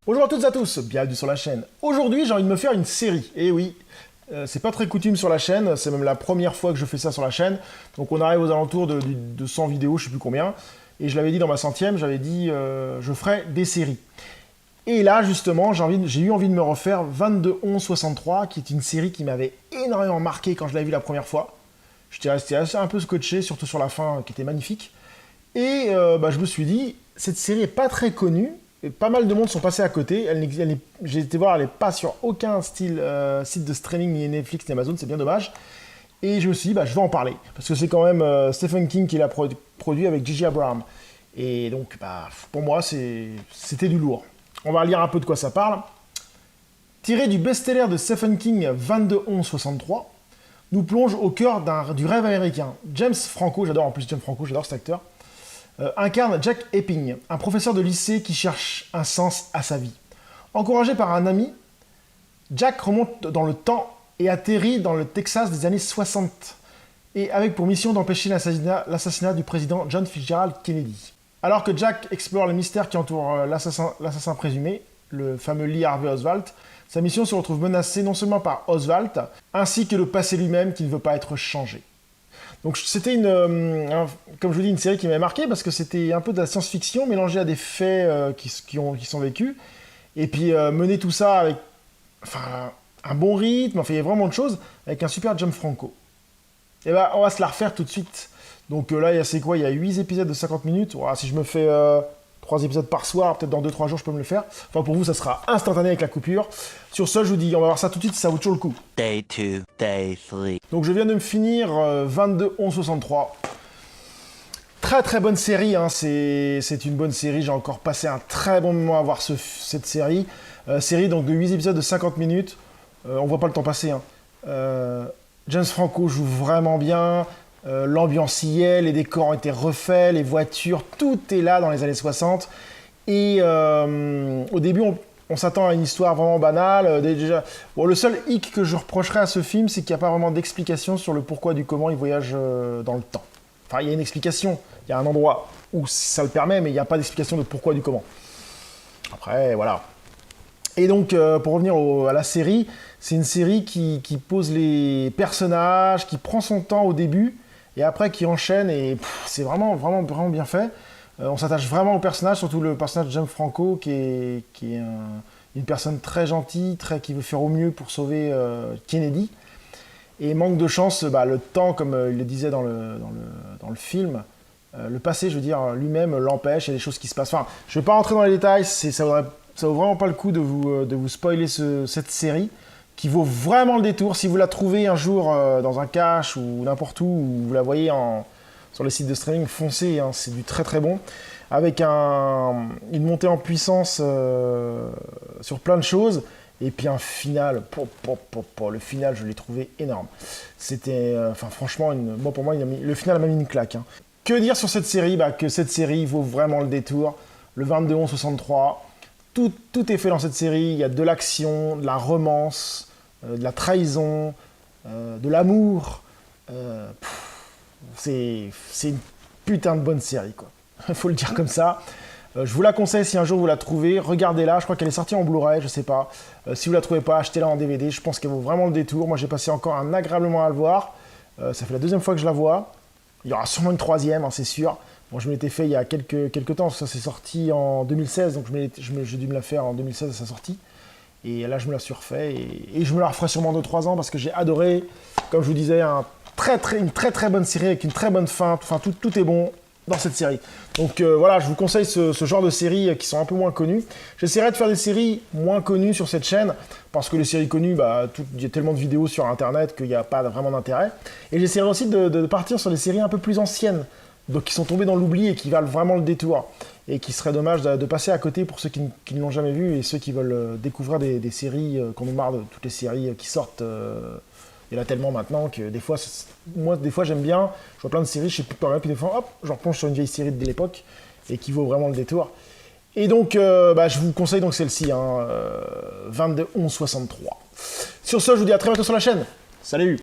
Bonjour à toutes et à tous, bienvenue sur la chaîne. Aujourd'hui, j'ai envie de me faire une série. Et oui, c'est pas très coutume sur la chaîne, c'est même la première fois que je fais ça sur la chaîne. Donc on arrive aux alentours de 100 vidéos, je sais plus combien. Et je l'avais dit dans ma centième, j'avais dit je ferai des séries. Et là, justement, j'ai eu envie de me refaire 22-11-63, qui est une série qui m'avait énormément marqué quand je l'avais vue la première fois. J'étais resté un peu scotché, surtout sur la fin, qui était magnifique. Et je me suis dit, cette série est pas très connue, et pas mal de monde sont passés à côté. J'ai été voir, elle n'est pas sur aucun site de streaming, ni Netflix, ni Amazon, c'est bien dommage. Et je me suis dit, je vais en parler, parce que c'est quand même Stephen King qui l'a produit avec J.J. Abrams. Et donc, pour moi, c'était du lourd. On va lire un peu de quoi ça parle. Tiré du best-seller de Stephen King 22-11-63, nous plonge au cœur du rêve américain. James Franco, j'adore cet acteur, incarne Jack Epping, un professeur de lycée qui cherche un sens à sa vie. Encouragé par un ami, Jack remonte dans le temps et atterrit dans le Texas des années 60, et avec pour mission d'empêcher l'assassinat du président John Fitzgerald Kennedy. Alors que Jack explore les mystères qui entourent l'assassin présumé, le fameux Lee Harvey Oswald, sa mission se retrouve menacée non seulement par Oswald, ainsi que le passé lui-même qui ne veut pas être changé. Donc c'était comme je vous dis, une série qui m'avait marqué parce que c'était un peu de la science-fiction mélangée à des faits qui sont vécus. Et puis mener tout ça avec un bon rythme, il y a vraiment de choses, avec un super James Franco. Et on va se la refaire tout de suite. Donc là, il y a 8 épisodes de 50 minutes. Voilà, si je me fais 3 épisodes par soir, peut-être dans 2-3 jours, je peux me le faire. Enfin, pour vous, ça sera instantané avec la coupure. Sur ce, je vous dis, on va voir ça tout de suite, ça vaut toujours le coup. Day 2, Day 3. Donc je viens de me finir 22-11-63. Très très bonne série, hein. C'est une bonne série. J'ai encore passé un très bon moment à voir cette série. Série donc de 8 épisodes de 50 minutes. On voit pas le temps passer, hein. James Franco joue vraiment bien. L'ambiance y est, les décors ont été refaits, les voitures, tout est là dans les années 60. Et au début, on s'attend à une histoire vraiment banale. Le seul hic que je reprocherais à ce film, c'est qu'il n'y a pas vraiment d'explication sur le pourquoi du comment il voyage dans le temps. Enfin, il y a une explication, il y a un endroit où ça le permet, mais il n'y a pas d'explication de pourquoi du comment. Après, voilà. Et donc, pour revenir à la série, c'est une série qui pose les personnages, qui prend son temps au début, et après qui enchaîne, et c'est vraiment, vraiment, vraiment bien fait. On s'attache vraiment au personnage, surtout le personnage de James Franco, qui est une personne très gentille, qui veut faire au mieux pour sauver Kennedy. Et manque de chance, le temps, comme il le disait dans le film, le passé, je veux dire, lui-même l'empêche, il y a des choses qui se passent. Enfin, je ne vais pas rentrer dans les détails, ça vaut vraiment pas le coup de vous spoiler cette série, qui vaut vraiment le détour. Si vous la trouvez un jour dans un cache ou n'importe où, ou vous la voyez sur les sites de streaming, foncez, hein, c'est du très très bon. Avec une montée en puissance sur plein de choses. Et puis un final, le final, je l'ai trouvé énorme. C'était, franchement, pour moi, le final m'a mis une claque, hein. Que dire sur cette série? Que cette série vaut vraiment le détour. Le 22-11-63, tout est fait dans cette série. Il y a de l'action, de la romance, de la trahison, de l'amour. C'est une putain de bonne série, quoi. Il faut le dire comme ça. Je vous la conseille si un jour vous la trouvez, regardez-la, je crois qu'elle est sortie en Blu-ray, je sais pas. Si vous la trouvez pas, achetez-la en DVD, je pense qu'elle vaut vraiment le détour. Moi j'ai passé encore un agréable moment à le voir. Ça fait la 2e fois que je la vois. Il y aura sûrement une 3e, hein, c'est sûr. Bon, je me l'étais fait il y a quelques temps, ça s'est sorti en 2016, donc j'ai dû me la faire en 2016 à sa sortie. Et là je me la suis refait, et je me la referai sûrement 2-3 ans parce que j'ai adoré, comme je vous disais, une très très bonne série avec une très bonne fin, enfin tout est bon dans cette série. Donc voilà, je vous conseille ce genre de séries qui sont un peu moins connues. J'essaierai de faire des séries moins connues sur cette chaîne, parce que les séries connues, il y a tellement de vidéos sur internet qu'il n'y a pas vraiment d'intérêt. Et j'essaierai aussi de partir sur des séries un peu plus anciennes, donc qui sont tombées dans l'oubli et qui valent vraiment le détour. Et qui serait dommage de passer à côté pour ceux qui ne l'ont jamais vu, et ceux qui veulent découvrir des séries, qu'on nous marre de toutes les séries qui sortent. Il y en a tellement maintenant que des fois j'aime bien, je vois plein de séries, je sais plus quoi, puis des fois, hop, je replonge sur une vieille série de l'époque, et qui vaut vraiment le détour. Et donc, je vous conseille donc celle-ci, 22-11-63. Sur ce, je vous dis à très bientôt sur la chaîne. Salut!